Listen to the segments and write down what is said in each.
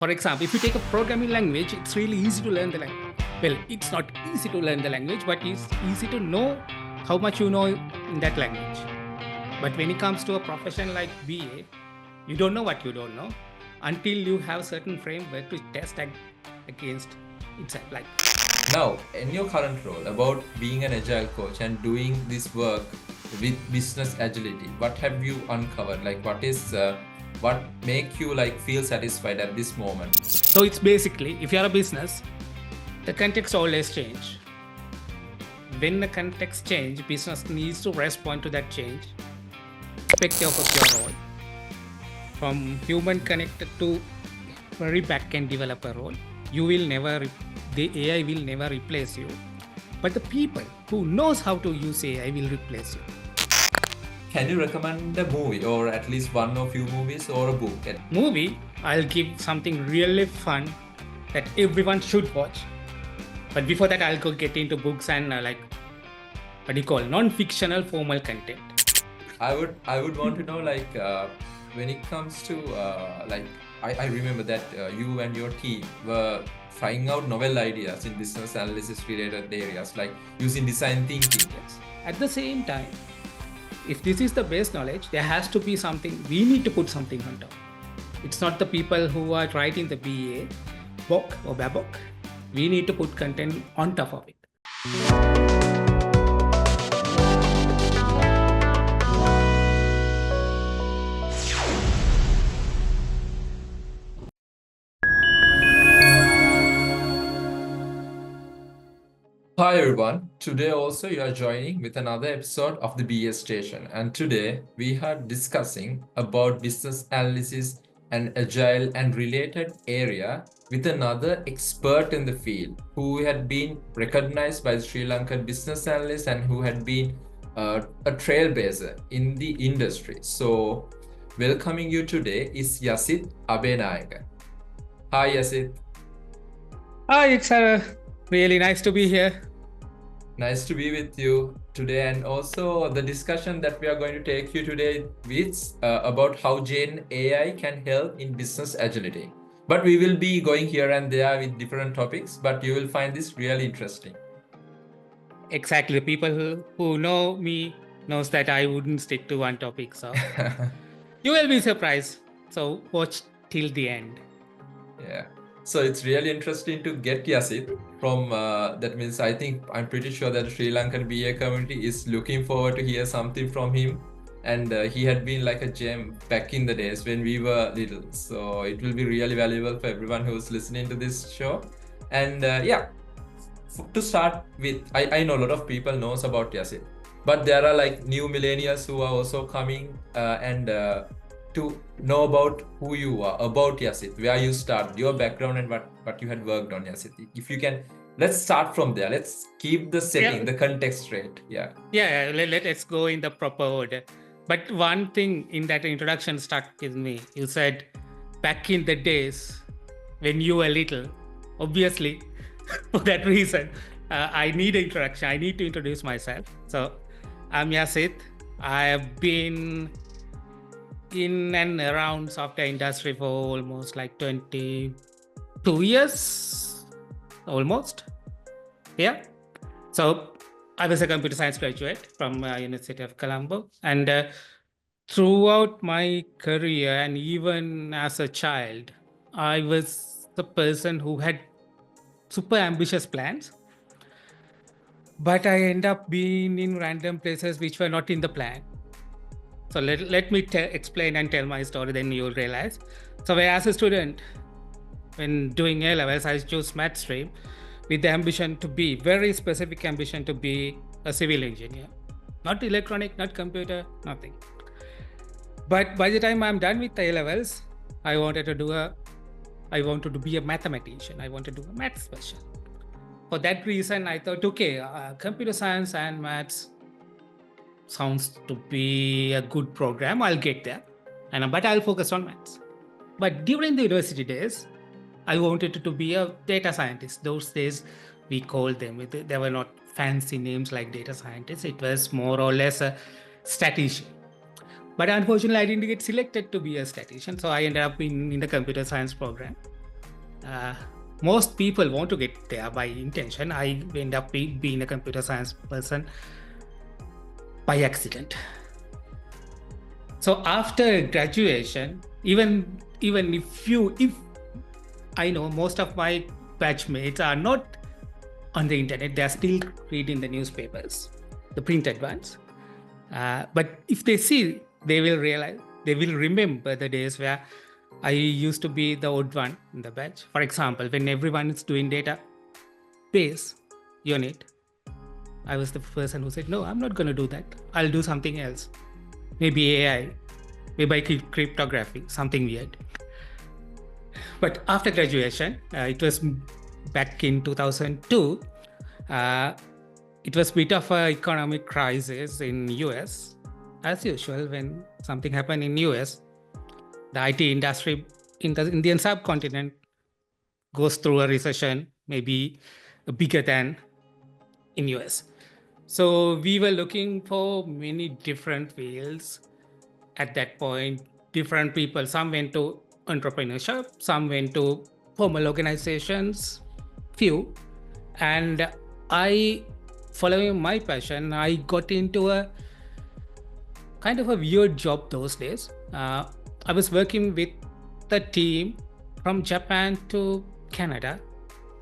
For example, if you take a programming language, it's really easy to learn the language. Well, it's not easy to learn the language, but it's easy to know how much you know in that language. But when it comes to a profession like BA, you don't know what you don't know until you have certain framework to test against itself. Like Now, in your current role, about being an agile coach and doing this work with business agility, what have you uncovered? Like, what make you like feel satisfied at this moment? so, it's basically if you're a business, the context always change. When the context change, business needs to respond to that change, perspective of your role, from human connected to very back-end developer role. You will never, the AI will never replace you, but the people who knows how to use AI will replace you. Can you recommend a movie or at least one or few movies or a book? Movie, I'll give something really fun that everyone should watch. But before that, I'll go get into books and what do you call non-fictional formal content. I would want to know like when it comes to I remember that you and your team were trying out novel ideas in business analysis related areas like using design thinking. Yes. At the same time, if this is the base knowledge, there has to be something, we need to put something on top. It's not the people who are writing the BA, book or babok. We need to put content on top of it. Hi everyone, today also you are joining with another episode of the BS Station, and today we are discussing about business analysis and agile and related area with another expert in the field who had been recognized by the Sri Lankan business analyst and who had been a trailblazer in the industry. So welcoming you today is Yasith Abeynayaka. Hi Yasith. Hi, it's really nice to be here. Nice to be with you today, and also the discussion that we are going to take you today with about how Gen AI can help in business agility. But we will be going here and there with different topics, but you will find this really interesting. Exactly. The people who know me knows that I wouldn't stick to one topic. So you will be surprised. So watch till the end. Yeah. So it's really interesting to get Yasith from that means I'm pretty sure that the Sri Lankan BA community is looking forward to hear something from him, and he had been like a gem back in the days when we were little. So it will be really valuable for everyone who's listening to this show. And to start with, I know a lot of people knows about Yasith, but there are like new millennials who are also coming to know about who you are, about Yasith, where you started, your background, and what you had worked on, Yasith. If you can, let's start from there. Let's keep the setting, the context straight. Yeah. Yeah, let's go in the proper order. But one thing in that introduction stuck with me. You said back in the days when you were little, obviously, for that reason, I need an introduction. I need to introduce myself. So I'm Yasith. I have been in and around software industry for almost like 22 years, almost. Yeah. So I was a computer science graduate from University of Colombo, and throughout my career and even as a child, I was the person who had super ambitious plans, but I end up being in random places which were not in the plan. So let me explain and tell my story, then you'll realize. So as a student, when doing A-levels, I chose math stream with the ambition to be, very specific ambition to be a civil engineer. Not electronic, not computer, nothing. But by the time I'm done with A-levels, I wanted to be a mathematician. I wanted to do a maths special. For that reason, I thought, okay, computer science and maths sounds to be a good program. I'll get there, but I'll focus on maths. But during the university days, I wanted to be a data scientist. Those days, we called them. There were not fancy names like data scientist. It was more or less a statistician. But unfortunately, I didn't get selected to be a statistician. So I ended up in the computer science program. Most people want to get there by intention. I end up being a computer science person by accident. So after graduation, even if I know most of my batchmates are not on the internet, they are still reading the newspapers, the printed ones. But if they see, they will remember the days where I used to be the odd one in the batch. For example, when everyone is doing database unit, I was the person who said, no, I'm not going to do that. I'll do something else. Maybe AI, maybe cryptography, something weird. But after graduation, it was back in 2002. It was a bit of an economic crisis in US. As usual, when something happened in US, the IT industry in the Indian subcontinent goes through a recession, maybe bigger than in US. So we were looking for many different fields at that point. Different people, some went to entrepreneurship, some went to formal organizations, few. And I, following my passion, I got into a kind of a weird job those days. I was working with the team from Japan to Canada,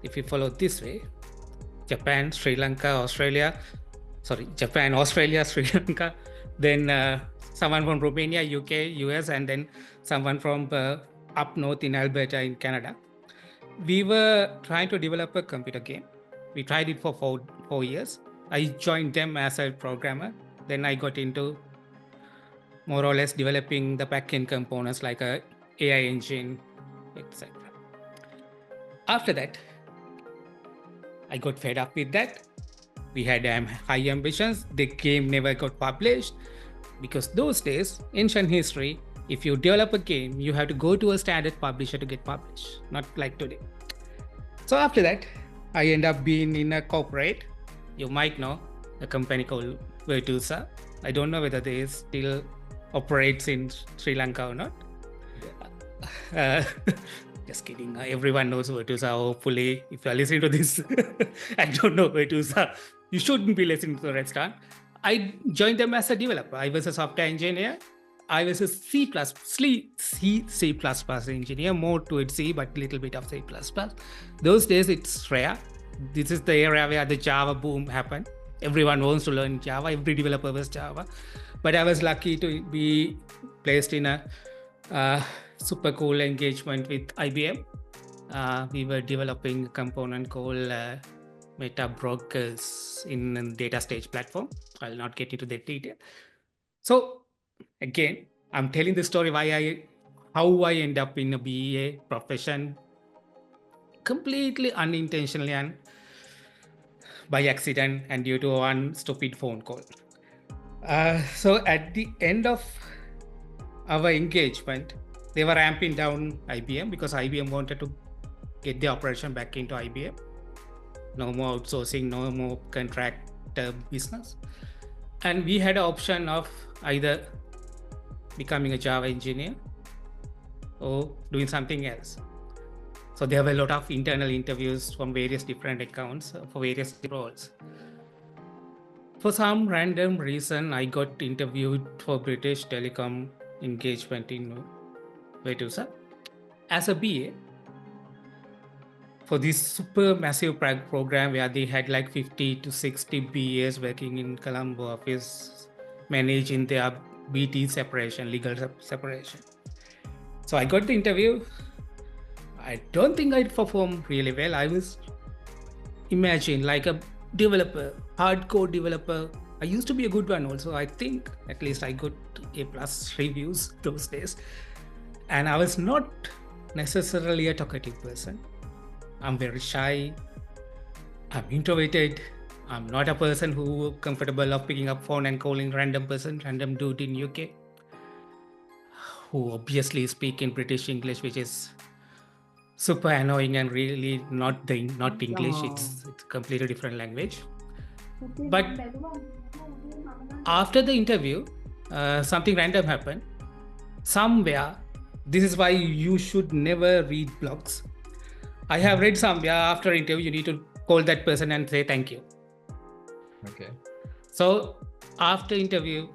if you follow this way. Japan, Sri Lanka, Australia, Japan, Australia, Sri Lanka, then someone from Romania, UK, US, and then someone from up north in Alberta in Canada. We were trying to develop a computer game. We tried it for 4 years. I joined them as a programmer. Then I got into more or less developing the backend components like a AI engine, etc. After that, I got fed up with that. We had high ambitions. The game never got published because those days, ancient history, if you develop a game, you have to go to a standard publisher to get published, not like today. So after that, I end up being in a corporate. You might know a company called Virtusa. I don't know whether they still operates in Sri Lanka or not. Just kidding. Everyone knows Virtusa. Hopefully, if you are listening to this, I don't know Virtusa. You shouldn't be listening to the restaurant. I joined them as a developer. I was a software engineer. I was a C++ engineer, more towards C, but little bit of C++. Those days, it's rare. This is the era where the Java boom happened. Everyone wants to learn Java. Every developer was Java. But I was lucky to be placed in a super cool engagement with IBM. We were developing a component called Meta Brokers in a data stage platform. I'll not get into that detail. So again, I'm telling the story how I end up in a BA profession completely unintentionally and by accident and due to one stupid phone call. So at the end of our engagement, they were ramping down IBM because IBM wanted to get the operation back into IBM. No more outsourcing, no more contract business. And we had an option of either becoming a Java engineer or doing something else. So there were a lot of internal interviews from various different accounts for various roles. For some random reason, I got interviewed for British Telecom engagement in Virtusa as a BA for this super massive program where they had like 50 to 60 BAs working in Colombo office, managing their BT separation, legal separation. So I got the interview. I don't think I performed really well. I was imagine like a developer, hardcore developer. I used to be a good one also. I think at least I got A+ reviews those days. And I was not necessarily a talkative person. I'm very shy. I'm introverted. I'm not a person who comfortable of picking up phone and calling random dude in UK who obviously speak in British English, which is super annoying and really not English. It's a completely different language. But after the interview, something random happened. Somewhere, this is why you should never read blogs. I have read somewhere after interview, you need to call that person and say thank you. Okay. So after interview,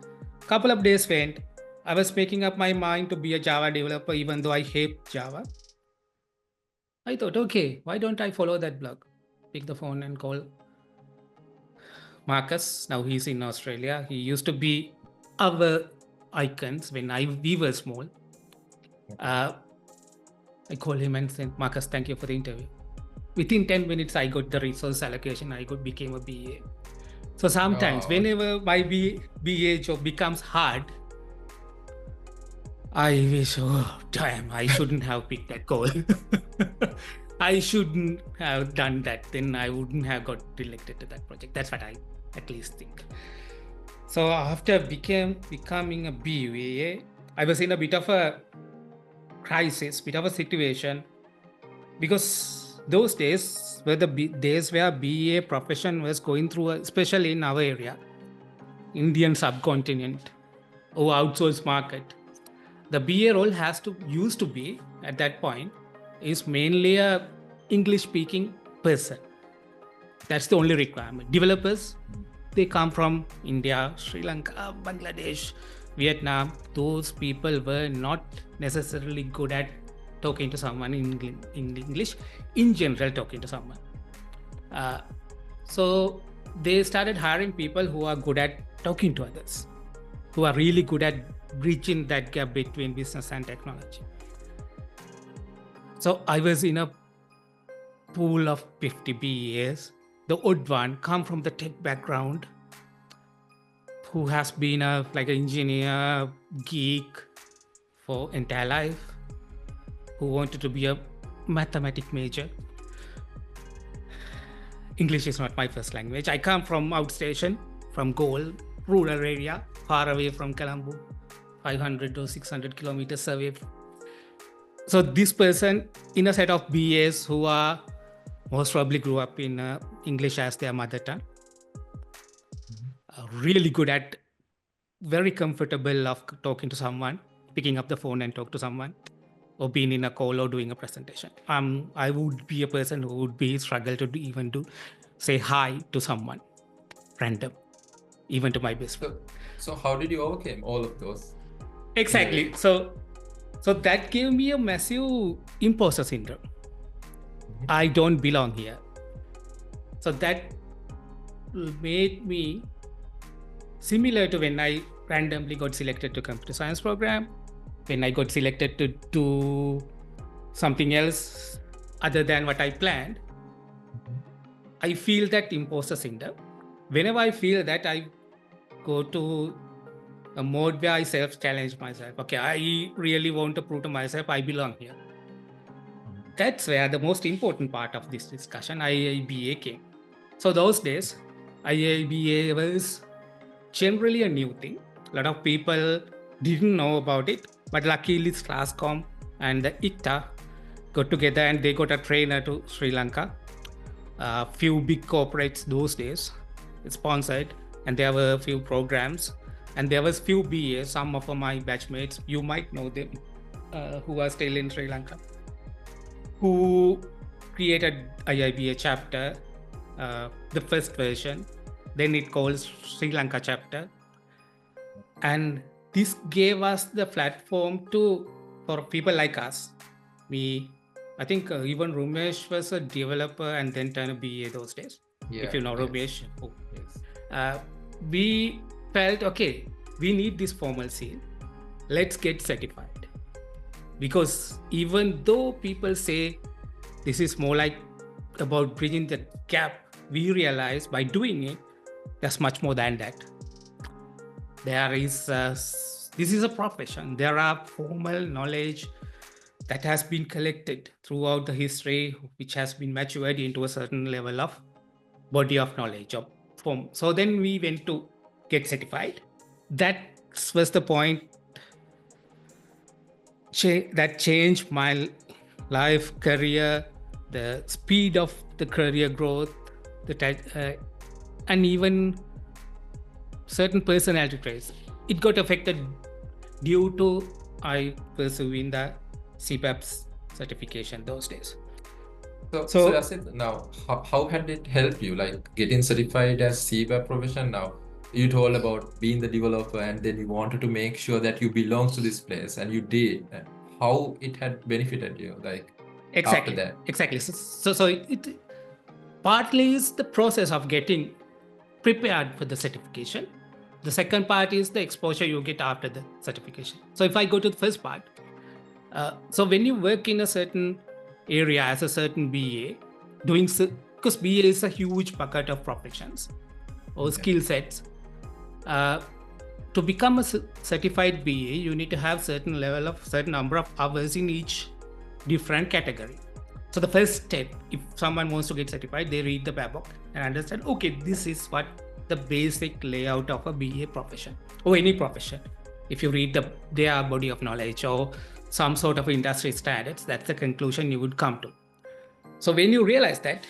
couple of days went. I was making up my mind to be a Java developer, even though I hate Java. I thought, okay, why don't I follow that blog? Pick the phone and call Marcus. Now he's in Australia. He used to be our icons when we were small. I called him and said, Marcus, thank you for the interview. Within 10 minutes, I got the resource allocation. I became a BA. So sometimes, whenever my BA job becomes hard, I wish, oh, damn, I shouldn't have picked that call. I shouldn't have done that. Then I wouldn't have got elected to that project. That's what I at least think. So after becoming a BA, I was in a bit of a crisis, bit of a situation, because those days were the days where BA profession was going through, especially in our area, Indian subcontinent or outsourced market. The BA role used to be at that point is mainly a English speaking person. That's the only requirement. Developers, they come from India, Sri Lanka, Bangladesh, Vietnam. Those people were not necessarily good at talking to someone in English, in general, talking to someone. So they started hiring people who are good at talking to others, who are really good at bridging that gap between business and technology. So I was in a pool of 50 BAs. The odd one come from the tech background, who has been like an engineer, geek for entire life, who wanted to be a mathematics major. English is not my first language. I come from outstation, from Goal, rural area, far away from Colombo, 500 or 600 kilometers away. So this person in a set of BAs who are most probably grew up in English as their mother tongue, really good at, very comfortable of talking to someone, picking up the phone and talk to someone, or being in a call or doing a presentation. I would be a person who would be struggle to even say hi to someone random, even to my best friend. So how did you overcome all of those? Exactly. So that gave me a massive imposter syndrome. I don't belong here. So that made me similar to when I randomly got selected to computer science program, when I got selected to do something else other than what I planned. I feel that imposter syndrome. Whenever I feel that, I go to a mode where I self-challenge myself. Okay, I really want to prove to myself I belong here. That's where the most important part of this discussion, IIBA, came. So those days, IIBA was generally a new thing. A lot of people didn't know about it, but luckily Strascom and the ICTA got together and they got a trainer to Sri Lanka. A few big corporates those days sponsored, and there were a few programs, and there was few BAs, some of my batchmates, you might know them, who are still in Sri Lanka, who created IIBA chapter, the first version, then it calls Sri Lanka chapter, and this gave us the platform for people like us. I think even Rumesh was a developer and then turned a BA those days. Yeah, if you know Rumesh. Yes. We felt, okay, we need this formal seal. Let's get certified. Because even though people say this is more like about bridging the gap, we realize by doing it, there's much more than that. This is a profession. There are formal knowledge that has been collected throughout the history, which has been matured into a certain level of body of knowledge of form. So then we went to get certified. That was the point that changed my life, career, the speed of the career growth, and even certain personality traits. It got affected due to I pursuing the CPAP's certification those days. So Yasith, now how had it helped you, like getting certified as CBA profession now? You told about being the developer and then you wanted to make sure that you belong to this place and you did. How it had benefited you, like after that? Exactly. So it partly is the process of getting prepared for the certification. The second part is the exposure you get after the certification. So if I go to the first part, so when you work in a certain area as a certain BA, because BA is a huge bucket of professions or skill sets. To become a certified BA, you need to have certain number of hours in each different category. So the first step, if someone wants to get certified, they read the book and understand, okay, this is what the basic layout of a BA profession or any profession. If you read their body of knowledge or some sort of industry standards, that's the conclusion you would come to. So when you realize that,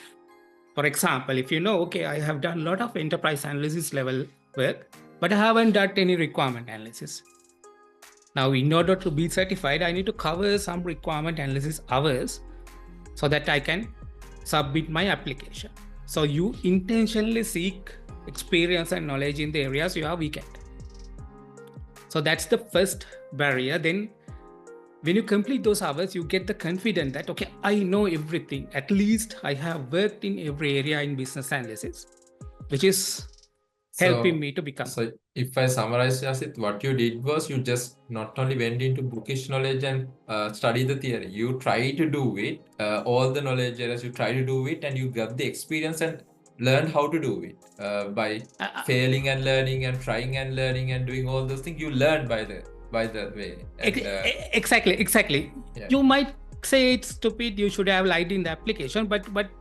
for example, if you know, okay, I have done a lot of enterprise analysis level work, but I haven't done any requirement analysis. Now, in order to be certified, I need to cover some requirement analysis hours so that I can submit my application. So you intentionally seek experience and knowledge in the areas you are weak at. So that's the first barrier. Then when you complete those hours, you get the confidence that, okay, I know everything. At least I have worked in every area in business analysis, which is helping me to become. So if I summarize, Yasith, what you did was you just not only went into bookish knowledge and study the theory, you try to do it, all the knowledge areas, you try to do it and you got the experience and learn how to do it by failing and learning and trying and learning and doing all those things. You learn by the way. And, exactly. Yeah. You might say it's stupid, you should have lied in the application, but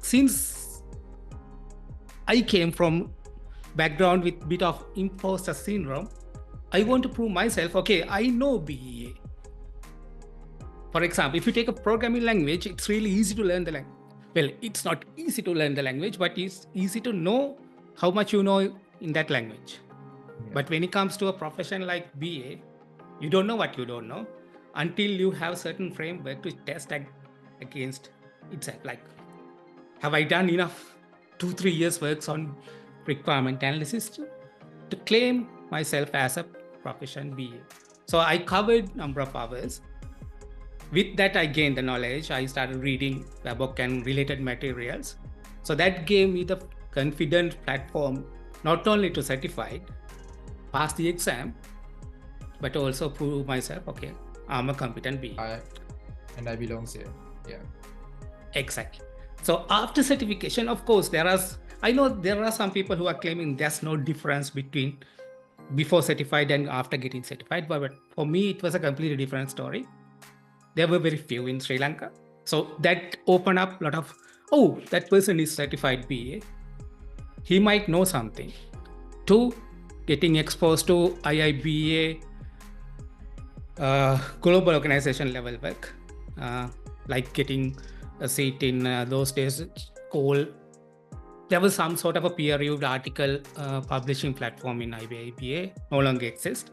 since I came from background with bit of imposter syndrome, I want to prove myself, okay, I know BA. For example, if you take a programming language, it's really easy to learn the language. Well, it's not easy to learn the language, but it's easy to know how much you know in that language. Yeah. But when it comes to a profession like BA, you don't know what you don't know until you have certain framework to test against itself. Like, have I done enough 2-3 years works on requirement analysis to claim myself as a profession BA? So I covered number of hours. With that, I gained the knowledge. I started reading the book and related materials. So that gave me the confident platform, not only to certify, pass the exam, but also prove myself, okay, I'm a competent BA. And I belong here. Yeah. Exactly. So after certification, of course, I know there are some people who are claiming there's no difference between before certified and after getting certified. But for me, it was a completely different story. There were very few in Sri Lanka. So that opened up a lot of, oh, that person is certified BA. He might know something. 2, getting exposed to IIBA global organization level work, like getting a seat in those days called, there was some sort of a peer-reviewed article publishing platform in IIBA, no longer exists.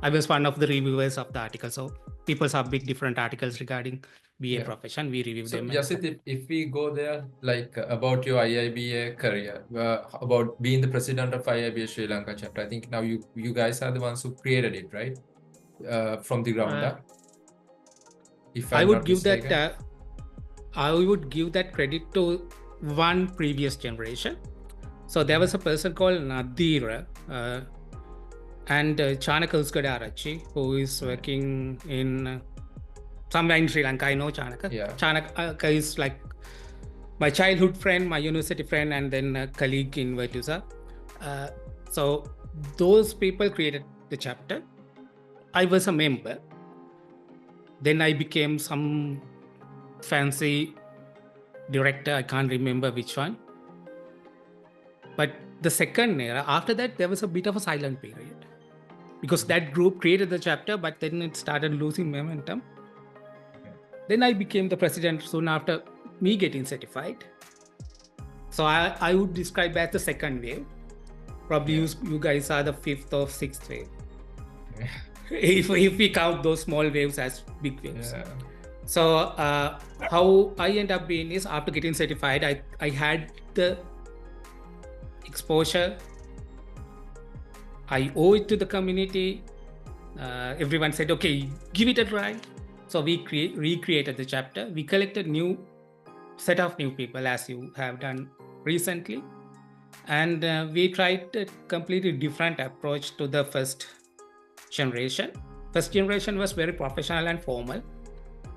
I was one of the reviewers of the article. So people submit different articles regarding BA profession. We review them. Yasith, if we go there, like about your IIBA career, about being the president of IIBA Sri Lanka chapter, I think now you guys are the ones who created it, right? From the ground up. If I would give that. I would give that credit to one previous generation. So there was a person called Nadira and Chanaka Uskadarachi, who is working in somewhere in Sri Lanka. I know Chanaka. Yeah. Chanaka is like my childhood friend, my university friend, and then a colleague in Virtusa. So those people created the chapter. I was a member. Then I became some fancy director. I can't remember which one. But the second era, after that, there was a bit of a silent period because that group created the chapter, but then it started losing momentum. Then I became the president soon after me getting certified. So I would describe as the second wave. Probably you guys are the 5th or 6th wave. If we count those small waves as big waves. So how I end up being is, after getting certified, I had the exposure. I owe it to the community. Everyone said, okay, give it a try. So we recreated the chapter. We collected new set of new people, as you have done recently. And we tried a completely different approach to the first generation. First generation was very professional and formal.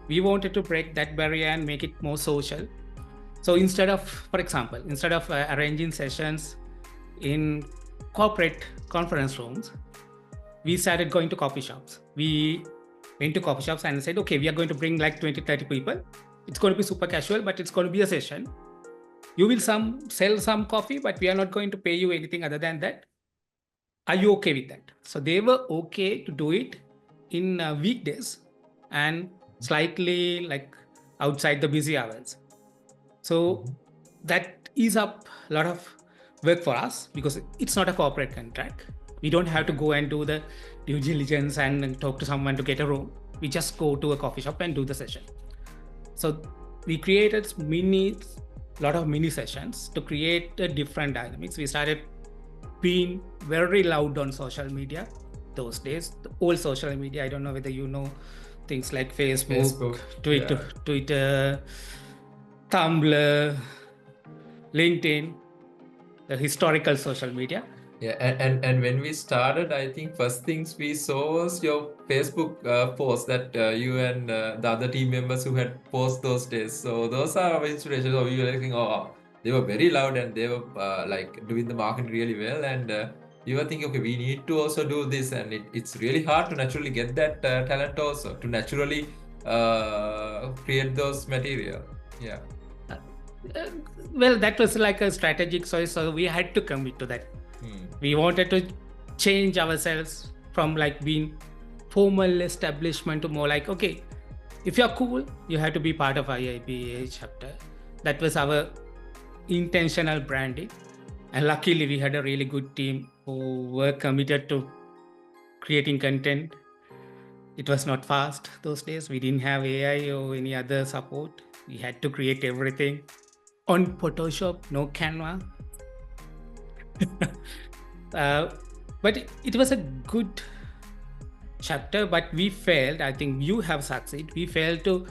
We wanted to break that barrier and make it more social. So instead of, for example, instead of arranging sessions in corporate conference rooms, we started going to coffee shops. We went to coffee shops and said, okay, we are going to bring like 20, 30 people. It's going to be super casual, but it's going to be a session. You will sell some coffee, but we are not going to pay you anything other than that. Are you okay with that? So they were okay to do it in weekdays and slightly like outside the busy hours. So that ease up a lot of work for us, because it's not a corporate contract. We don't have to go and do the due diligence and talk to someone to get a room. We just go to a coffee shop and do the session. So we created lot of mini sessions to create a different dynamics. We started being very loud on social media those days. The old social media, I don't know whether you know things like Facebook, Twitter, Tumblr, LinkedIn, the historical social media. Yeah, and when we started, I think first things we saw was your Facebook post that you and the other team members who had post those days. So those are our inspirations. So we were thinking, oh, they were very loud and they were like doing the marketing really well. And you were thinking, okay, we need to also do this. And it's really hard to naturally get that talent also, to naturally create those material. Yeah. Well, that was like a strategic choice. So we had to commit to that. We wanted to change ourselves from like being formal establishment to more like, okay, if you're cool, you have to be part of IIBA chapter. That was our intentional branding. And luckily we had a really good team who were committed to creating content. It was not fast those days. We didn't have AI or any other support. We had to create everything on Photoshop, no Canva. But it was a good chapter, but we failed. I think you have succeeded. We failed to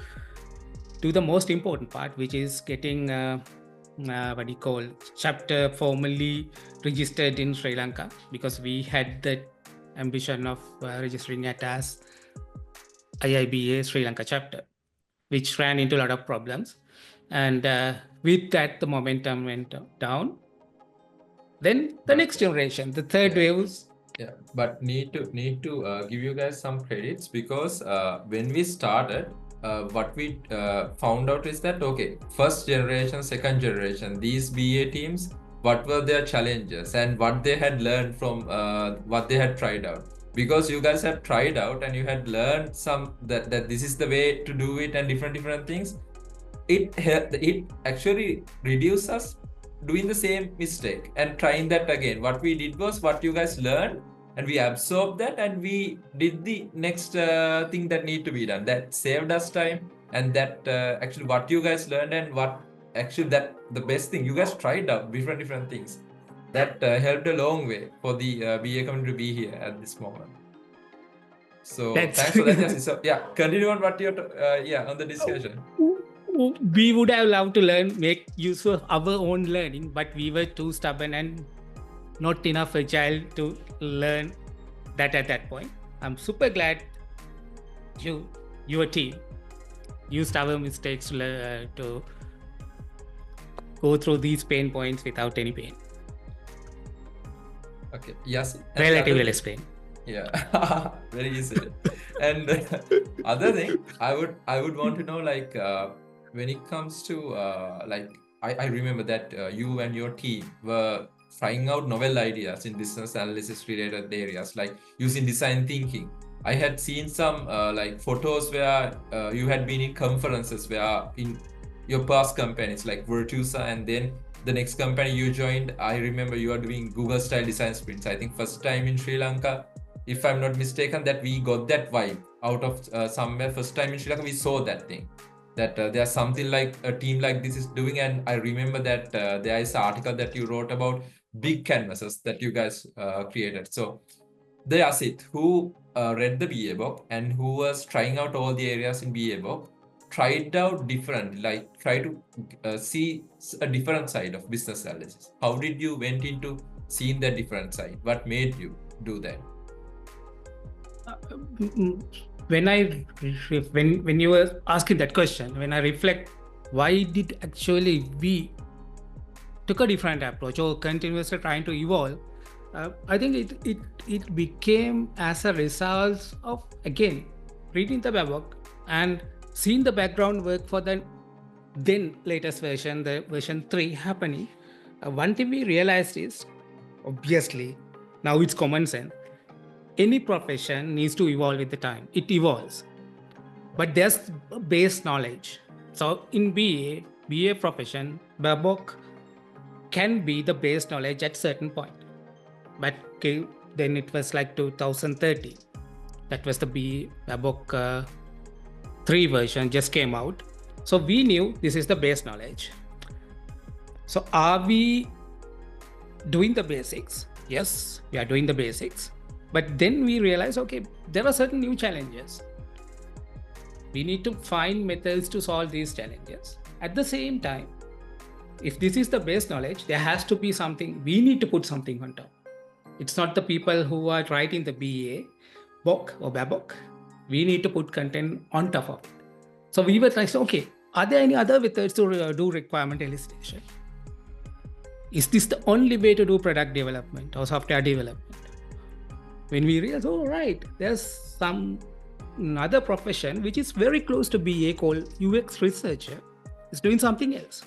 do the most important part, which is getting what do you call chapter formally registered in Sri Lanka, because we had the ambition of registering it as IIBA Sri Lanka chapter, which ran into a lot of problems. And with that, the momentum went down. Then the next generation, the third wave was... Yeah, but need to give you guys some credits, because when we started, what we found out is that, okay, first generation, second generation, these BA teams, what were their challenges and what they had learned from what they had tried out. Because you guys have tried out and you had learned some that this is the way to do it and different things. It actually reduces us doing the same mistake and trying that again. What we did was what you guys learned, and we absorbed that and we did the next thing that need to be done. That saved us time, and that actually what you guys learned and what actually that the best thing you guys tried out different things that helped a long way for the BA community to be here at this moment. So thanks for that. Yes. So yeah, continue on what you're on the discussion. We would have loved to make use of our own learning, but we were too stubborn and not enough agile to learn that at that point. I'm super glad your team used our mistakes to go through these pain points without any pain. Okay. Yes. Relatively less pain. Yeah. Very easy. And other thing, I would want to know, like, when it comes to like, I remember that you and your team were trying out novel ideas in business analysis related areas, like using design thinking. I had seen some like photos where you had been in conferences where in your past companies like Virtusa, and then the next company you joined, I remember you are doing Google style design sprints. I think first time in Sri Lanka. if I'm not mistaken, that we got that vibe out of somewhere. First time in Sri Lanka, we saw that thing, that there's something like a team like this is doing. And I remember that there is an article that you wrote about big canvases that you guys created. So the Yasith who read the BA book and who was trying out all the areas in BA book, tried out different, like try to see a different side of business analysis. How did you went into seeing that different side? What made you do that? When you were asking that question, when I reflect, why did actually we took a different approach or continuously trying to evolve? I think it became as a result of, again, reading the book and seeing the background work for the then latest version, the version 3 happening. One thing we realized is, obviously, now it's common sense. Any profession needs to evolve with the time. It evolves. But there's base knowledge. So in BA profession, Babok can be the base knowledge at certain point. But then it was like 2030. That was the Babok 3 version just came out. So we knew this is the base knowledge. So are we doing the basics? Yes, we are doing the basics. But then we realize, okay, there are certain new challenges. We need to find methods to solve these challenges. At the same time, if this is the base knowledge, there has to be something, we need to put something on top. It's not the people who are writing the BA book or Babok. We need to put content on top of it. So we were like, okay, are there any other methods to do requirement elicitation? Is this the only way to do product development or software development? When we realize, oh, right, there's some other profession which is very close to BA called UX researcher. It's doing something else.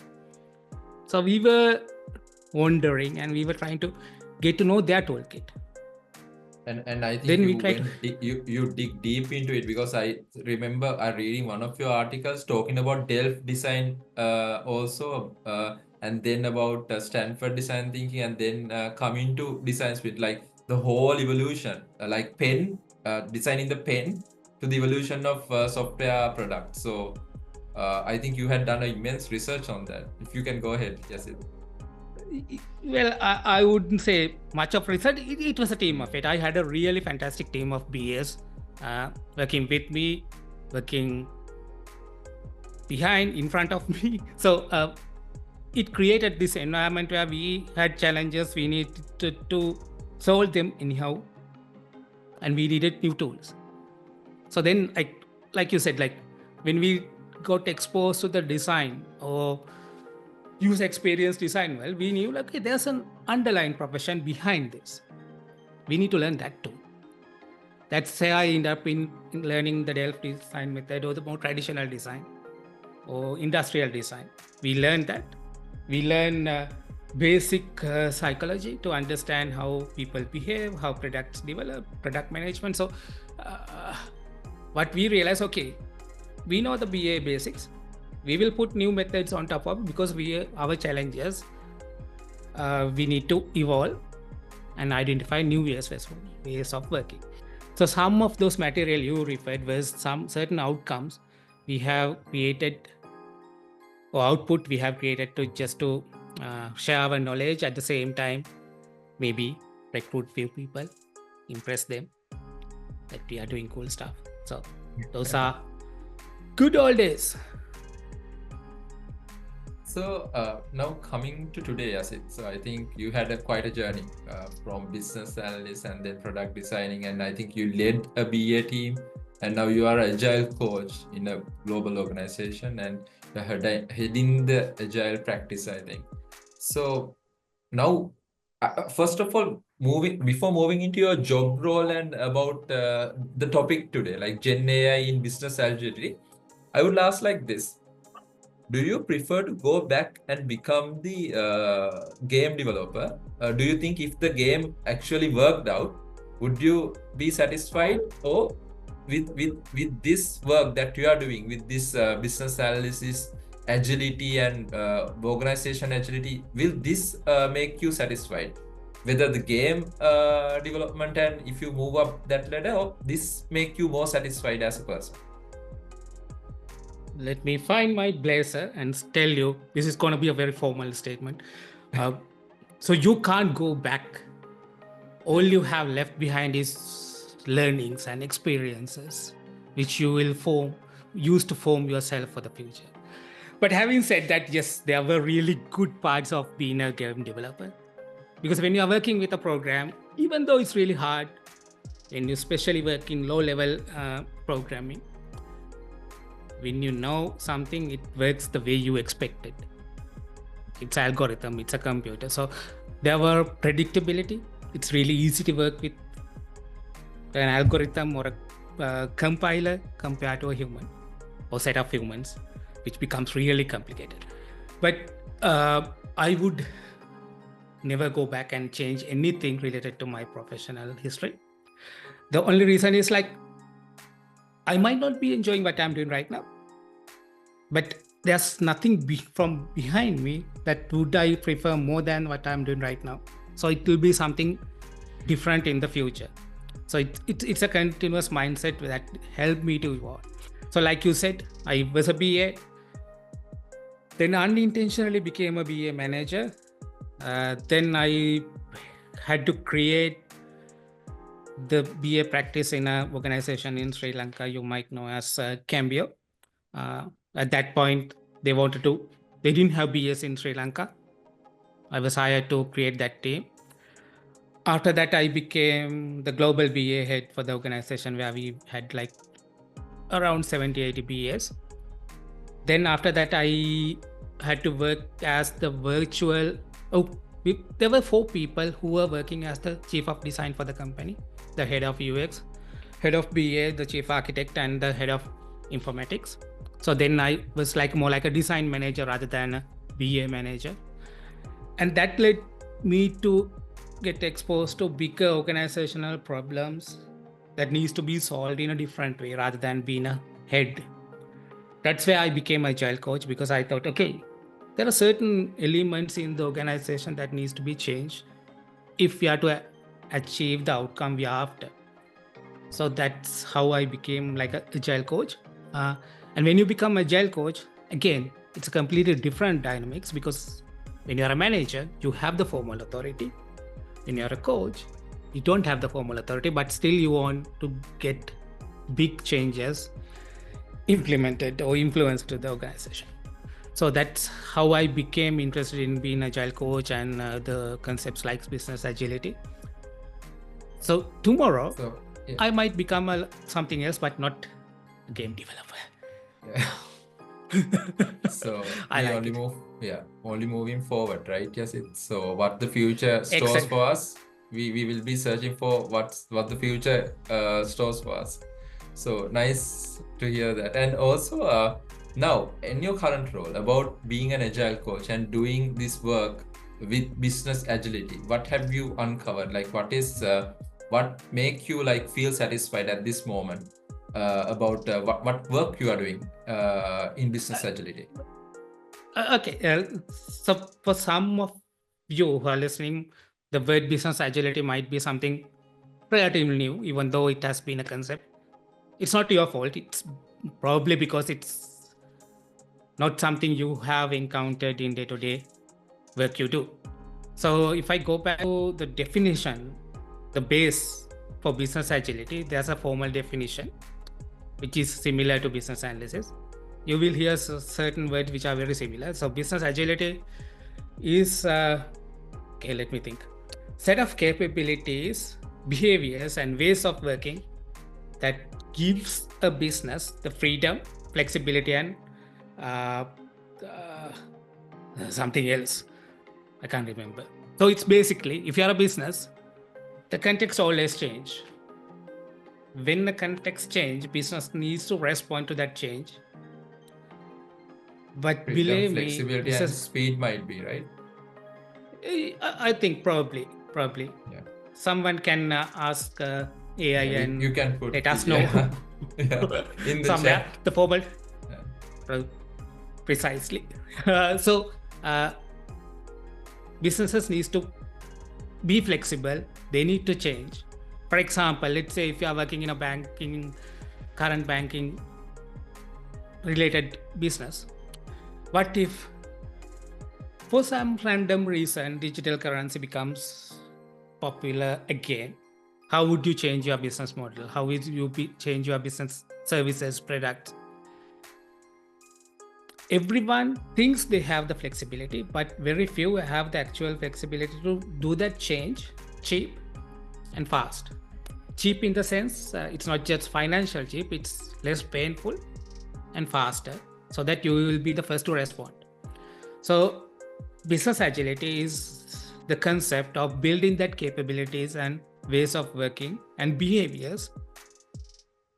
So we were wondering and we were trying to get to know their toolkit. And I think then you dig deep into it, because I remember I reading one of your articles talking about Delft design also, and then about Stanford design thinking, and then coming to design with like the whole evolution, like pen, designing the pen to the evolution of software products. So I think you had done an immense research on that. If you can go ahead, Yasith. Well, I wouldn't say much of research. It was a team effort. I had a really fantastic team of BAs working with me, working behind, in front of me. So it created this environment where we had challenges. We needed to solve them anyhow, and we needed new tools. So then, like you said, like when we got exposed to the design or user experience design, well, we knew like, okay, there's an underlying profession behind this. We need to learn that too. That's how I end up in learning the Delft design method or the more traditional design or industrial design. We learn that. We learn basic psychology to understand how people behave, how products develop, product management. So what we realize, okay, we know the BA basics. We will put new methods on top of it because our challenges, we need to evolve and identify new ways of working. So some of those material you referred was some certain outcomes we have created or output we have created to share our knowledge, at the same time maybe recruit few people, impress them that we are doing cool stuff. So those are good old days. So now coming to today, Yasith, so I think you had quite a journey from business analyst and then product designing, and I think you led a BA team, and now you are an agile coach in a global organization, and you're heading the agile practice, I think. So now, first of all, before moving into your job role and about the topic today, like Gen AI in business agility, I would ask like this. Do you prefer to go back and become the game developer? Do you think if the game actually worked out, would you be satisfied? Or with this work that you are doing, with this business analysis, agility and organization agility, will this make you satisfied? whether the game development, and if you move up that ladder, or this make you more satisfied as a person? Let me find my blazer and tell you, this is going to be a very formal statement. So you can't go back. All you have left behind is learnings and experiences, which you will use to form yourself for the future. But having said that, yes, there were really good parts of being a game developer. Because when you are working with a program, even though it's really hard, when you especially work in low-level programming, when you know something, it works the way you expect it. It's algorithm, it's a computer. So there were predictability. It's really easy to work with an algorithm or a compiler compared to a human or set of humans, which becomes really complicated. But I would never go back and change anything related to my professional history. The only reason is like, I might not be enjoying what I'm doing right now, but there's nothing from behind me that would I prefer more than what I'm doing right now. So it will be something different in the future. So it's a continuous mindset that helped me to evolve. So like you said, I was a BA, then unintentionally became a BA manager. Then I had to create the BA practice in an organization in Sri Lanka you might know as Cambio. At that point, they didn't have BAs in Sri Lanka. I was hired to create that team. After that, I became the global BA head for the organization, where we had like around 70-80 BAs. Then after that, I had to work as the there were 4 people who were working as the chief of design for the company, the head of UX, head of BA, the chief architect, and the head of informatics. So then I was more like a design manager rather than a BA manager. And that led me to get exposed to bigger organizational problems that needs to be solved in a different way rather than being a head. That's where I became Agile Coach, because I thought, okay, there are certain elements in the organization that needs to be changed if we are to achieve the outcome we are after. So that's how I became like an Agile Coach. And when you become Agile Coach, again, it's a completely different dynamics, because when you're a manager, you have the formal authority. When you're a coach, you don't have the formal authority, but still you want to get big changes implemented or influenced to the organization. So that's how I became interested in being Agile Coach and the concepts like business agility. So tomorrow, I might become something else, but not a game developer. Yeah. So only moving forward, right? Yes. So what the future stores for us, we will be searching for what the future stores for us. So nice to hear that. And also now in your current role, about being an Agile Coach and doing this work with business agility, what have you uncovered? Like what make you feel satisfied at this moment about what work you are doing in business agility? Okay, so for some of you who are listening, the word business agility might be something relatively new, even though it has been a concept. It's not your fault. It's probably because it's not something you have encountered in day-to-day work you do. So if I go back to the definition, the base for business agility, there's a formal definition, which is similar to business analysis. You will hear certain words which are very similar. So business agility is, okay, let me think. Set of capabilities, behaviors, and ways of working that gives a business the freedom, flexibility, and something else. I can't remember. So it's basically, if you're a business, the context always change. When the context change, business needs to respond to that change. But believe me, flexibility and speed might be, right? I think probably. Yeah. Someone can ask AI and you can put let us know in the somewhere chat. the formal precisely. So businesses needs to be flexible. They need to change. For example, let's say if you are working in a current banking related business, what if for some random reason digital currency becomes popular again? How would you change your business model? How would you change your business services, products? Everyone thinks they have the flexibility, but very few have the actual flexibility to do that change cheap and fast. Cheap in the sense, it's not just financial cheap, it's less painful and faster, so that you will be the first to respond. So business agility is the concept of building that capabilities and ways of working and behaviors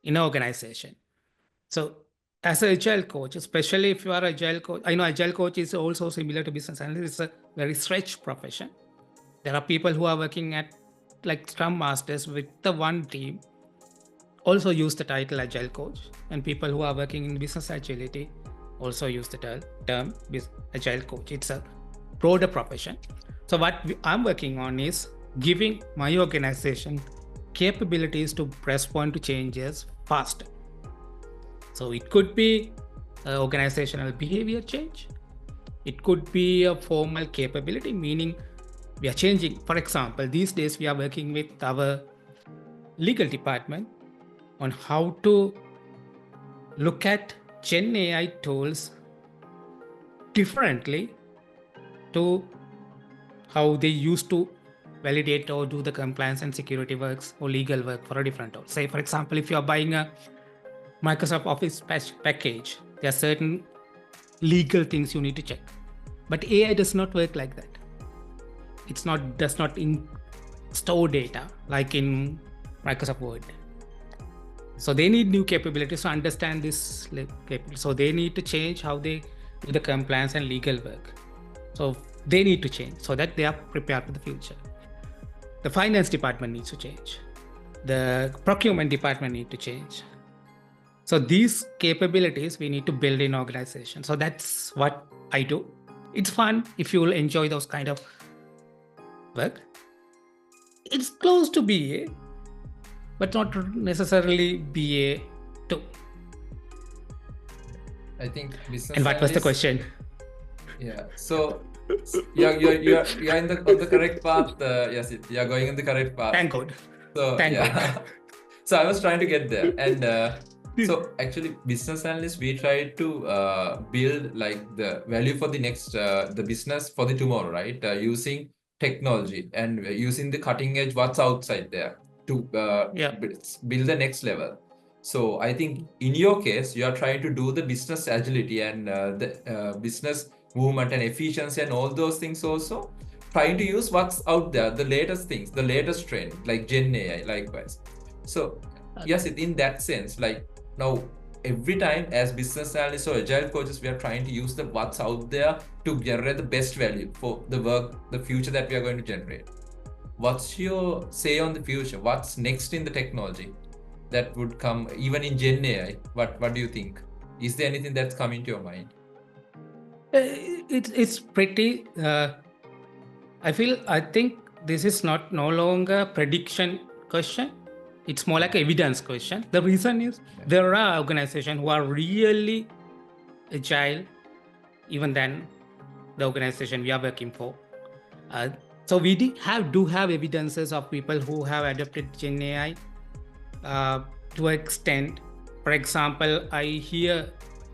in an organization. So as an agile coach, especially if you are agile coach, I know agile coach is also similar to business analyst. It's a very stretched profession. There are people who are working at like Scrum Masters with the one team also use the title agile coach, and people who are working in business agility also use the term agile coach. It's a broader profession. So what I'm working on is giving my organization capabilities to respond to changes faster. So it could be organizational behavior change. It could be a formal capability, meaning we are changing. For example, these days we are working with our legal department on how to look at Gen AI tools differently to how they used to validate or do the compliance and security works or legal work for a different tool. Say, for example, if you are buying a Microsoft Office package, there are certain legal things you need to check. But AI does not work like that. Does not store data like in Microsoft Word. So they need new capabilities to understand this capability. So they need to change how they do the compliance and legal work. So they need to change so that they are prepared for the future. The finance department needs to change. The procurement department needs to change. So these capabilities we need to build in organization. So that's what I do. It's fun if you will enjoy those kind of work. It's close to BA, but not necessarily BA too. I think business. And what was the question? Yeah. So you're on the correct path. Yes, you're going in the correct path. Thank God. So Thank yeah. God. So I was trying to get there, and so actually, business analysts, we try to build like the value for the next the business for the tomorrow, right? Using technology and using the cutting edge what's outside there to build the next level. So I think in your case, you are trying to do the business agility and the business movement and efficiency and all those things also. Trying to use what's out there, the latest things, the latest trend, like Gen AI, likewise. So yes, in that sense, like now every time as business analysts or agile coaches, we are trying to use the what's out there to generate the best value for the work, the future that we are going to generate. What's your say on the future? What's next in the technology that would come even in Gen AI? What do you think? Is there anything that's coming to your mind? It's pretty. I think this is no longer a prediction question. It's more like an evidence question. The reason is there are organizations who are really agile, even than the organization we are working for. So we do have evidences of people who have adopted Gen AI to an extent. For example,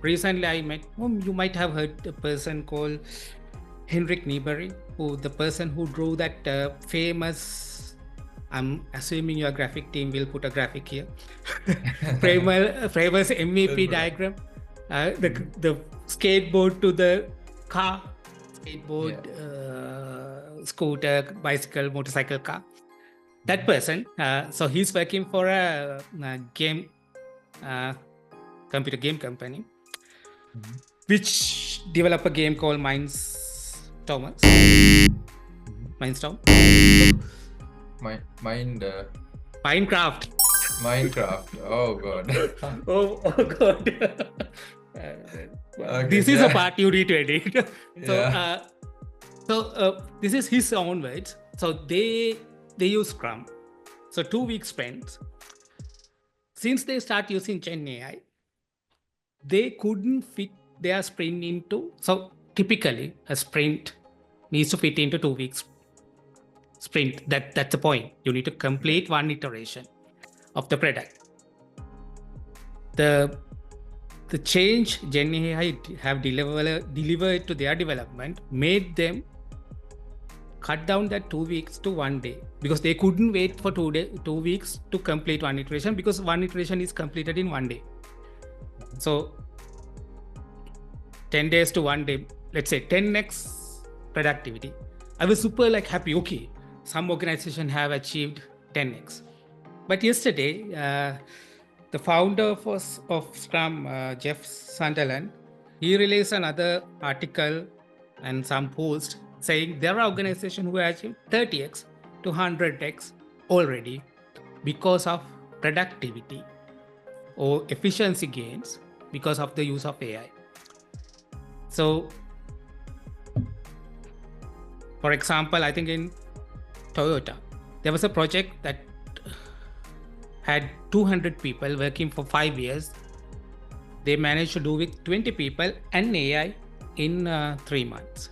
recently I met, you might have heard a person called Henrik Niebuhr, the person who drew that famous, I'm assuming your graphic team will put a graphic here, famous MVP diagram, the skateboard to the car, scooter, bicycle, motorcycle, car. That person, so he's working for a computer game company, which develop a game called Mindstorm. Minecraft. Oh god. oh god. Okay, this is a part you need to edit. So this is his own words. So they use Scrum. So 2-week sprints. Since they start using Gen AI, they couldn't fit their sprint into. So typically, a sprint needs to fit into 2 weeks sprint. That's the point. You need to complete one iteration of the product. The change Gen AI have delivered to their development made them cut down that 2 weeks to 1 day, because they couldn't wait for 2 weeks to complete one iteration, because one iteration is completed in 1 day. So 10 days to 1 day, let's say 10x productivity. I was super happy. Okay, some organization have achieved 10x. But yesterday, the founder of Scrum, Jeff Sunderland, he released another article and some post saying there are organizations who have achieved 30x to 100x already because of productivity or efficiency gains because of the use of AI. So, for example, I think in Toyota, there was a project that had 200 people working for 5 years. They managed to do with 20 people and AI in 3 months.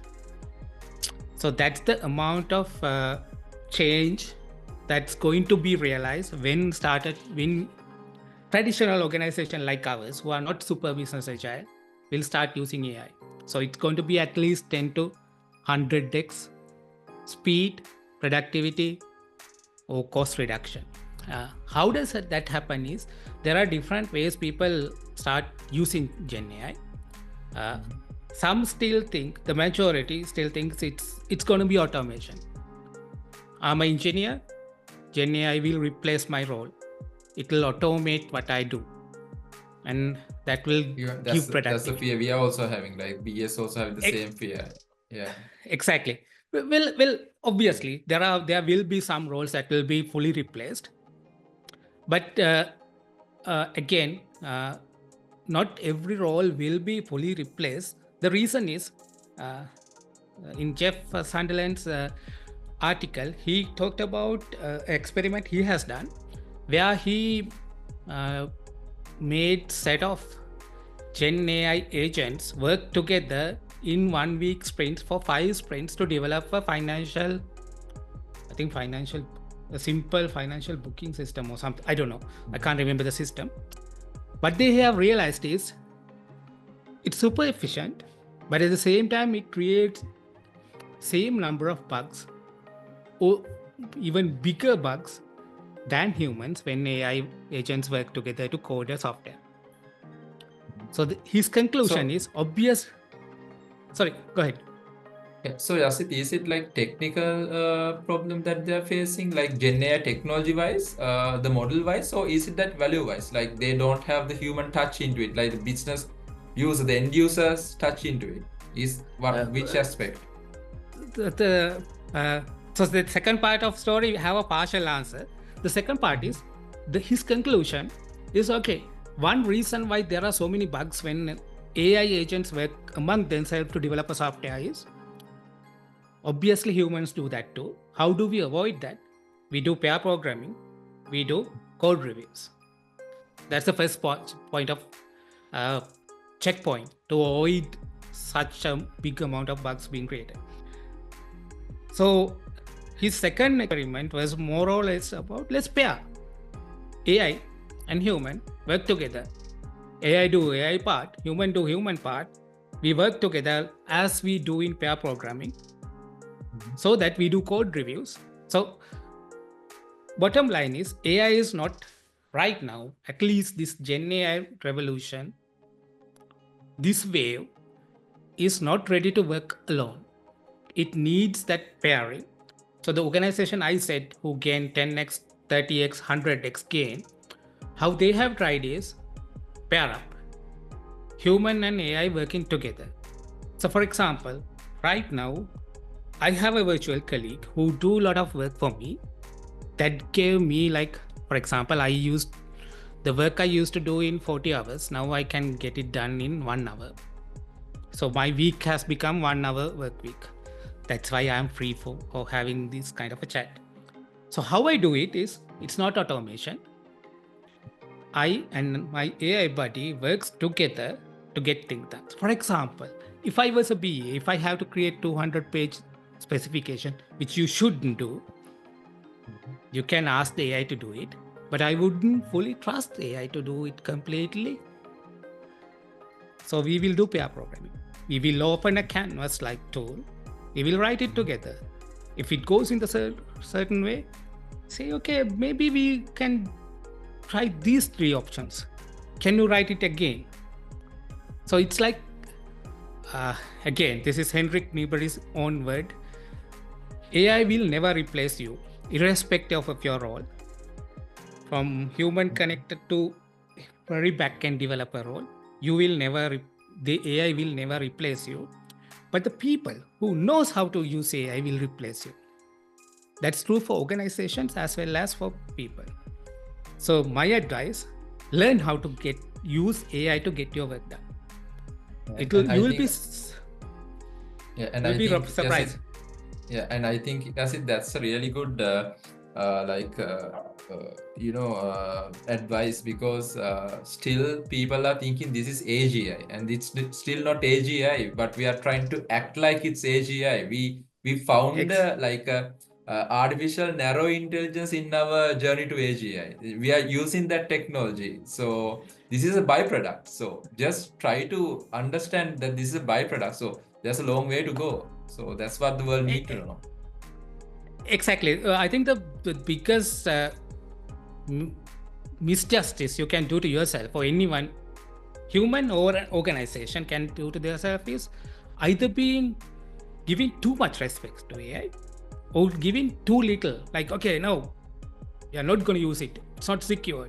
So that's the amount of change that's going to be realized when traditional organizations like ours, who are not super business agile, will start using AI. So it's going to be at least 10 to 100x speed, productivity, or cost reduction. How does that happen is there are different ways people start using Gen AI. Some still think, the majority still thinks it's going to be automation. I'm an engineer, Gen AI will replace my role. It will automate what I do. And that will give productivity. That's the fear we are also having, like BS also have the same fear. Yeah. Exactly. Well, obviously, there will be some roles that will be fully replaced. But again, not every role will be fully replaced. The reason is, in Jeff Sunderland's article, he talked about experiment he has done where he made set of Gen AI agents work together in 1 week sprints for 5 sprints to develop a simple financial booking system or something. I don't know. I can't remember the system. What they have realized is it's super efficient, but at the same time, it creates same number of bugs or even bigger bugs than humans when AI agents work together to code a software. So his conclusion is obvious. Sorry, go ahead. Yeah. So Yasith, is it like technical problem that they're facing, like Gen AI technology wise, the model wise, or is it that value wise, like they don't have the human touch into it, like the business user, the end users touch into it? Is which aspect? So the second part of story, we have a partial answer. The second part is his conclusion is, okay, one reason why there are so many bugs when AI agents work among themselves to develop a software is obviously humans do that too. How do we avoid that? We do pair programming, we do code reviews. That's the first point of checkpoint to avoid such a big amount of bugs being created. So his second experiment was more or less about, let's pair AI and human work together. AI do AI part, human do human part. We work together as we do in pair programming, so that we do code reviews. So bottom line is, AI is not right now, at least this Gen AI revolution, this wave is not ready to work alone. It needs that pairing. So the organization I said who gain 10x, 30x, 100x gain, how they have tried is pair up human and AI working together. So for example, right now, I have a virtual colleague who do a lot of work for me that gave me, like, for example, the work I used to do in 40 hours. Now I can get it done in 1 hour. So my week has become 1 hour work week. That's why I'm free for having this kind of a chat. So how I do it is, it's not automation. I and my AI buddy works together to get things done. For example, if I was a BA, if I have to create 200-page specification, which you shouldn't do, you can ask the AI to do it, but I wouldn't fully trust AI to do it completely. So we will do pair programming. We will open a canvas-like tool. We will write it together. If it goes in the certain way, say, okay, maybe we can try these 3 options. Can you write it again? So it's like, again, this is Henrik Newberry's own word. AI will never replace you, irrespective of your role. From human connected to very back-end developer role, the AI will never replace you. But the people who knows how to use AI will replace you. That's true for organizations as well as for people. So my advice, learn how to use AI to get your work done. You will be surprised. Yeah, and I think Yasith, that's a really good advice, because still people are thinking this is AGI and it's still not AGI, but we are trying to act like it's AGI. We found artificial narrow intelligence in our journey to AGI. We are using that technology. So this is a byproduct. So just try to understand that this is a byproduct. So there's a long way to go. So that's what the world needs to know. Exactly. I think the biggest misjustice you can do to yourself, or anyone, human or an organization can do to themselves, is either being giving too much respect to AI or giving too little. Like, okay, no, you're not going to use it. It's not secure.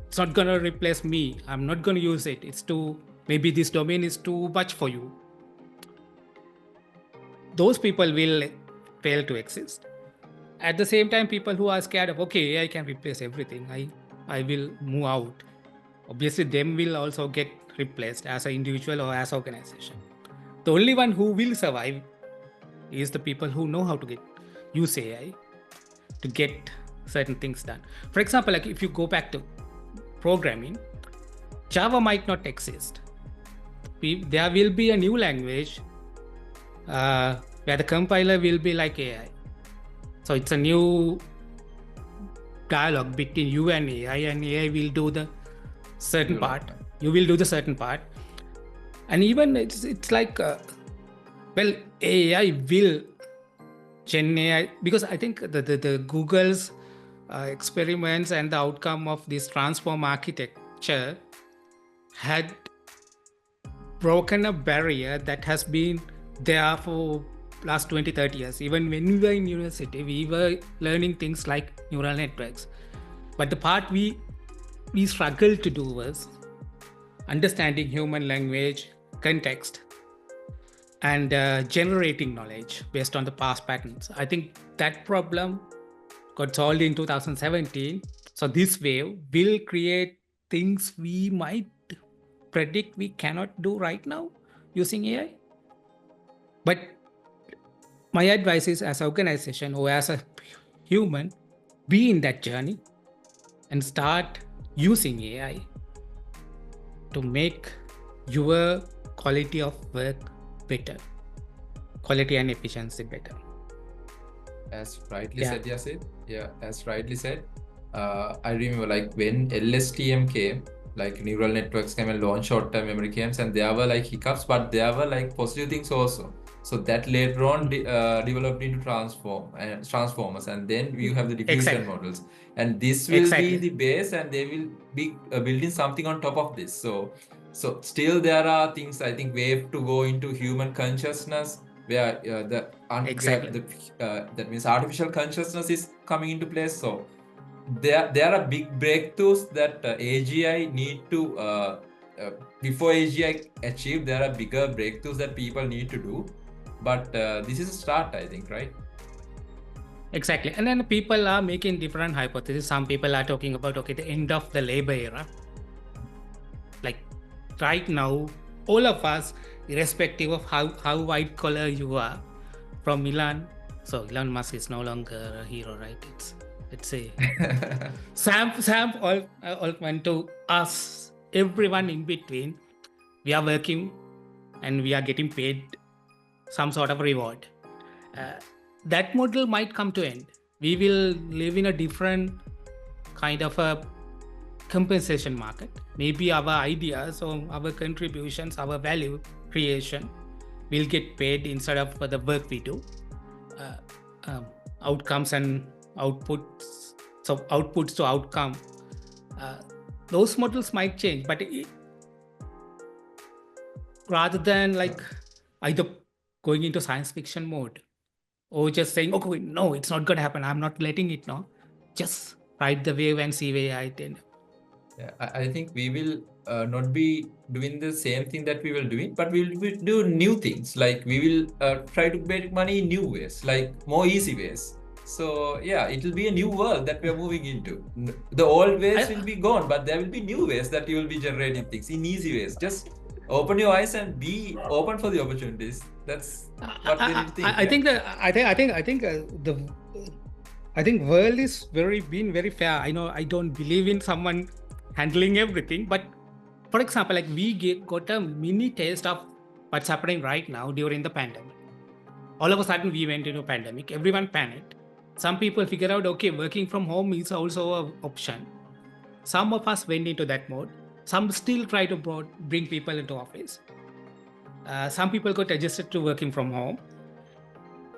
It's not going to replace me. I'm not going to use it. Maybe this domain is too much for you. Those people will fail to exist. At the same time, people who are scared of, okay, AI can replace everything, I will move out. Obviously, them will also get replaced as an individual or as an organization. The only one who will survive is the people who know how to use AI to get certain things done. For example, like if you go back to programming, Java might not exist. There will be a new language where the compiler will be like AI. So it's a new dialogue between you and AI will do the certain part. You will do the certain part. And even it's like, AI will Gen AI, because I think the Google's experiments and the outcome of this transform architecture had broken a barrier that has been there for last 20-30 years. Even when we were in university, we were learning things like neural networks. But the part we struggled to do was understanding human language, context, and generating knowledge based on the past patterns. I think that problem got solved in 2017. So this wave will create things we might predict we cannot do right now using AI. But my advice is, as an organization or as a human, be in that journey and start using AI to make your quality of work better, quality and efficiency better. As rightly said, Yasith. Yeah, as rightly said. I remember like when LSTM came, like neural networks came and launched short-term memory games, and there were like hiccups, but there were like positive things also. So that later on developed into transformers, and then you have the diffusion models, and this will be the base, and they will be building something on top of this. So still there are things, I think, we have to go into human consciousness, where that means artificial consciousness is coming into place. So there are big breakthroughs that AGI need to before AGI achieve. There are bigger breakthroughs that people need to do, but this is a start, I think, right? Exactly. And then people are making different hypotheses. Some people are talking about, okay, the end of the labor era. Like right now, all of us, irrespective of how white collar you are, from Milan. So Elon Musk is no longer a hero, right? Let's say Sam Altman to us, everyone in between. We are working and we are getting paid some sort of reward. That model might come to end. We will live in a different kind of a compensation market. Maybe our ideas or our contributions, our value creation will get paid instead of the work we do. Outcomes and outputs, so outputs to outcome, those models might change, but rather than like either going into science fiction mode or just saying, okay, no, it's not going to happen, I'm not letting it know, just ride the wave and see where I end. Yeah, I think we will not be doing the same thing that we were doing, but we will do new things. Like we will try to make money in new ways, like more easy ways. So yeah, it will be a new world that we are moving into. The old ways will be gone, but there will be new ways that you will be generating things in easy ways. Just open your eyes and be open for the opportunities. That's what we need to think. I think world is been very fair. I know I don't believe in someone handling everything, but for example, like we got a mini taste of what's happening right now during the pandemic. All of a sudden we went into a pandemic, everyone panicked. Some people figured out, okay, working from home is also an option. Some of us went into that mode. Some still try to bring people into office. Some people got adjusted to working from home.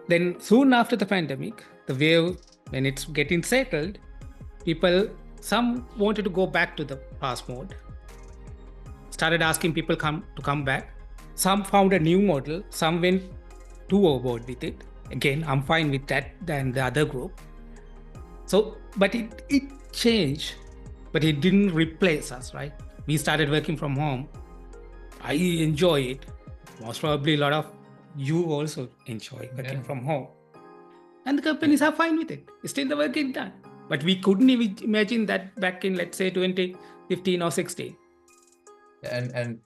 Then soon after the pandemic, the wave, when it's getting settled, some wanted to go back to the past mode. Started asking people to come back. Some found a new model. Some went too overboard with it. Again, I'm fine with that than the other group. So, but it changed, but it didn't replace us, right? We started working from home. I enjoy it. Most probably a lot of you also enjoy working from home. And the companies are fine with it. Still the work is done. But we couldn't even imagine that back in, let's say, 2015 or 16. And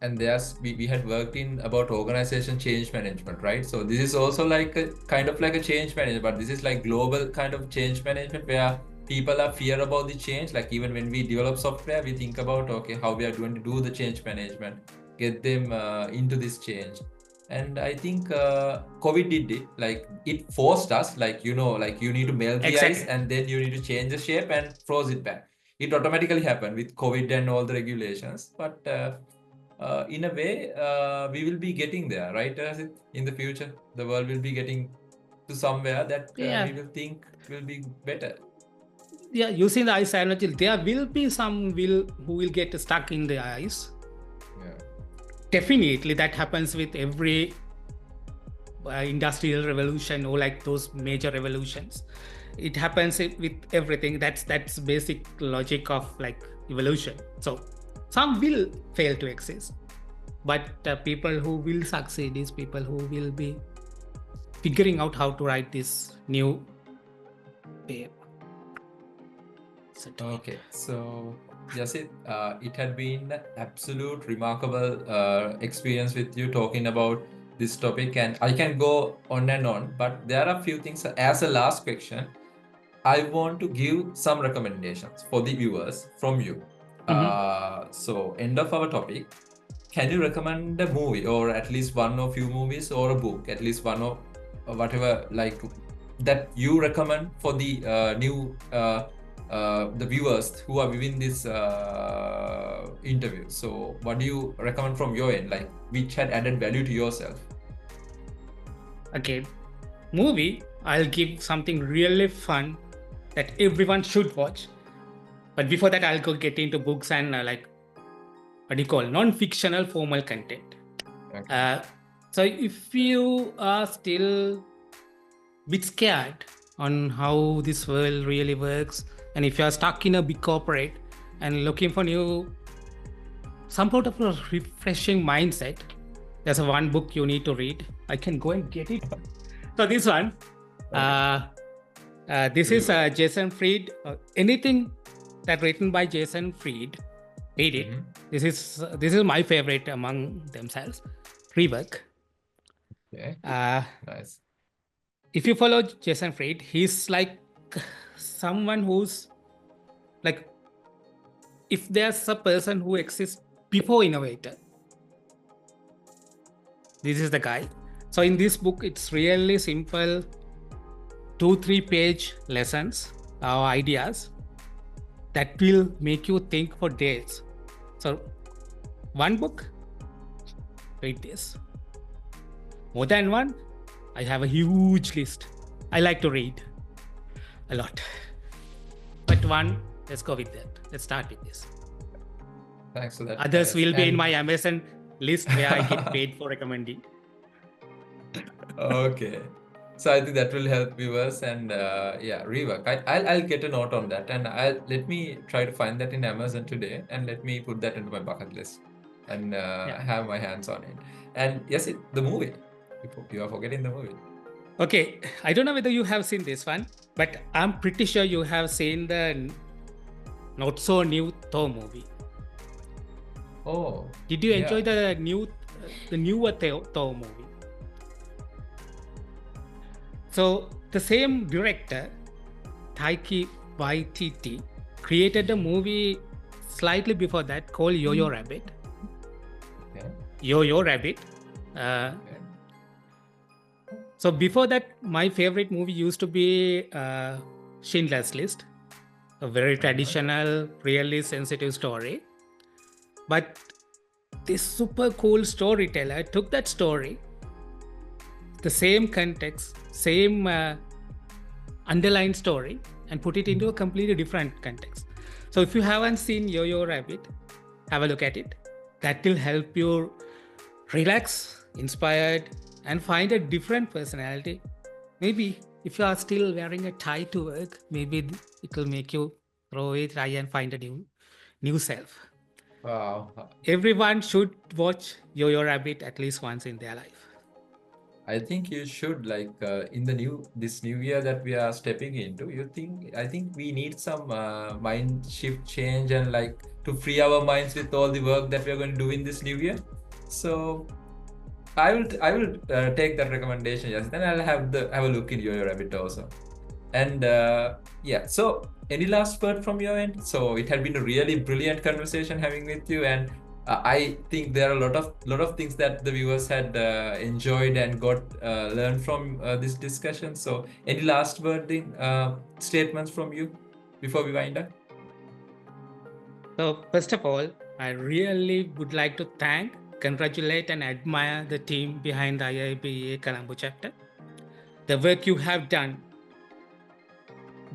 we had worked in about organization change management, right? So this is also like a kind of like a change management, but this is like global kind of change management where people are fear about the change. Like even when we develop software, we think about, okay, how we are going to do the change management, get them into this change. And I think COVID did it, like it forced us, like, like you need to melt the ice and then you need to change the shape and froze it back. It automatically happened with COVID and all the regulations, but in a way, we will be getting there, right? In the future, the world will be getting to somewhere that we will think will be better. Yeah, using the ice analogy, there will be some who will get stuck in the ice. Yeah. Definitely, that happens with every industrial revolution or like those major revolutions. It happens with everything. That's basic logic of like evolution. So some will fail to exist, but people who will succeed is people who will be figuring out how to write this new wave. Okay, so Yasith, it had been an absolute remarkable experience with you talking about this topic, and I can go on and on, but there are a few things. As a last question, I want to give some recommendations for the viewers from you. So end of our topic, can you recommend a movie or at least one or few movies or a book, at least one or whatever, like that you recommend for the new the viewers who are viewing this interview? So what do you recommend from your end, like which had added value to yourself? Okay, movie, I'll give something really fun that everyone should watch. But before that, I'll go get into books and like what do you call non-fictional formal content. Okay. So if you are still a bit scared on how this world really works, and if you are stuck in a big corporate and looking for some sort of a refreshing mindset, there's one book you need to read. I can go and get it. So this one, this is Jason Fried. Anything that written by Jason Fried, read it. This is my favorite among themselves. Free work. Okay. Nice. if you follow Jason Fried, he's like someone who's like, if there's a person who exists before innovator, this is the guy. So in this book, it's really simple, 2-3 page lessons or ideas that will make you think for days. So one book, read this. More than one, I have a huge list. I like to read a lot. But one, let's go with that. Let's start with this. Thanks for that. Others will be in my Amazon list where I get paid for recommending. Okay. So I think that will help viewers and rework. I'll get a note on that, and let me try to find that in Amazon today, and let me put that into my bucket list and have my hands on it. And yes, the movie. You are forgetting the movie. Okay, I don't know whether you have seen this one, but I'm pretty sure you have seen the not so new Thor movie. Oh. Did you enjoy the newer Thor movie? So the same director, Taika Waititi, created a movie slightly before that called Yo-Yo Rabbit. Okay. Yo-Yo Rabbit. So before that, my favorite movie used to be Schindler's List, a very traditional, really sensitive story. But this super cool storyteller took that story, the same context, same underlying story, and put it into a completely different context. So if you haven't seen Yo-Yo Rabbit, have a look at it. That will help you relax, inspired, and find a different personality. Maybe if you are still wearing a tie to work, maybe it will make you try and find a new self. Wow. Everyone should watch Yo-Yo Rabbit at least once in their life. I think you should, like, in this new year that we are stepping into. I think we need some mind shift change and like to free our minds with all the work that we are going to do in this new year. So I will take that recommendation, yes. Then I'll have a look in Yo-Yo Rabbit also. And so any last word from your end? So it had been a really brilliant conversation having with you, and I think there are a lot of things that the viewers had enjoyed and got learned from this discussion. So any last wording statements from you before we wind up? So first of all, I really would like to congratulate and admire the team behind the IIBA Colombo chapter. The work you have done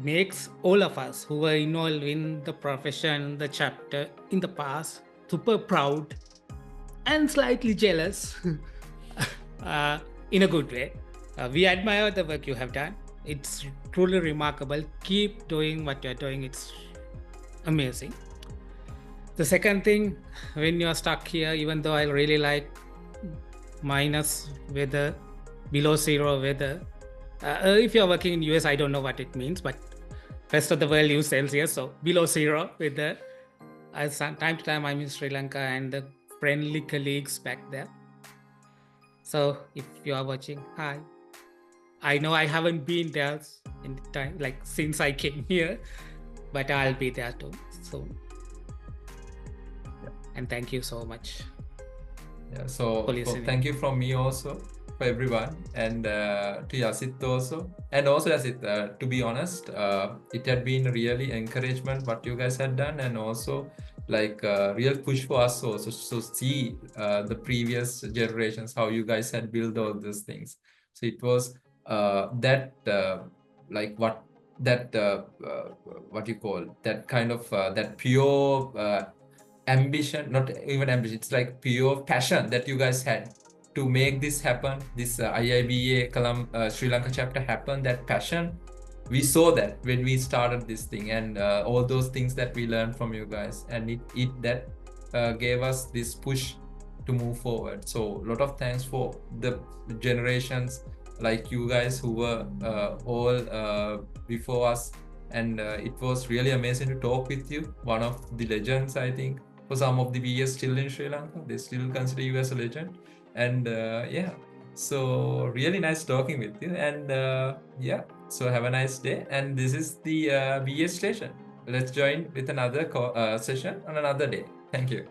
makes all of us who were involved in the profession, the chapter in the past, super proud and slightly jealous in a good way. We admire the work you have done. It's truly remarkable. Keep doing what you're doing. It's amazing. The second thing, when you're stuck here, even though I really like minus weather, below zero weather, if you're working in US, I don't know what it means, but rest of the world use Celsius, so below zero weather. Time to time I'm in Sri Lanka and the friendly colleagues back there. So if you are watching, hi. I know I haven't been there in the time, like since I came here, but I'll be there too soon. And thank you so much. Yeah, so thank you from me also for everyone, and to Yasith also. And also Yasith, to be honest, it had been really encouragement what you guys had done, and also like real push for us also. So see the previous generations, how you guys had built all these things. So it was that you call that kind of that pure ambition, not even ambition, it's like pure passion that you guys had to make this happen, this IIBA Sri Lanka chapter happen. That passion, we saw that when we started this thing, and all those things that we learned from you guys, and it gave us this push to move forward. So a lot of thanks for the generations like you guys who were all before us, and it was really amazing to talk with you, one of the legends, I think. For some of the VS still in Sri Lanka, they still consider you as a legend. And So really nice talking with you, and yeah, so have a nice day. And this is the BA station. Let's join with another session on another day. Thank you.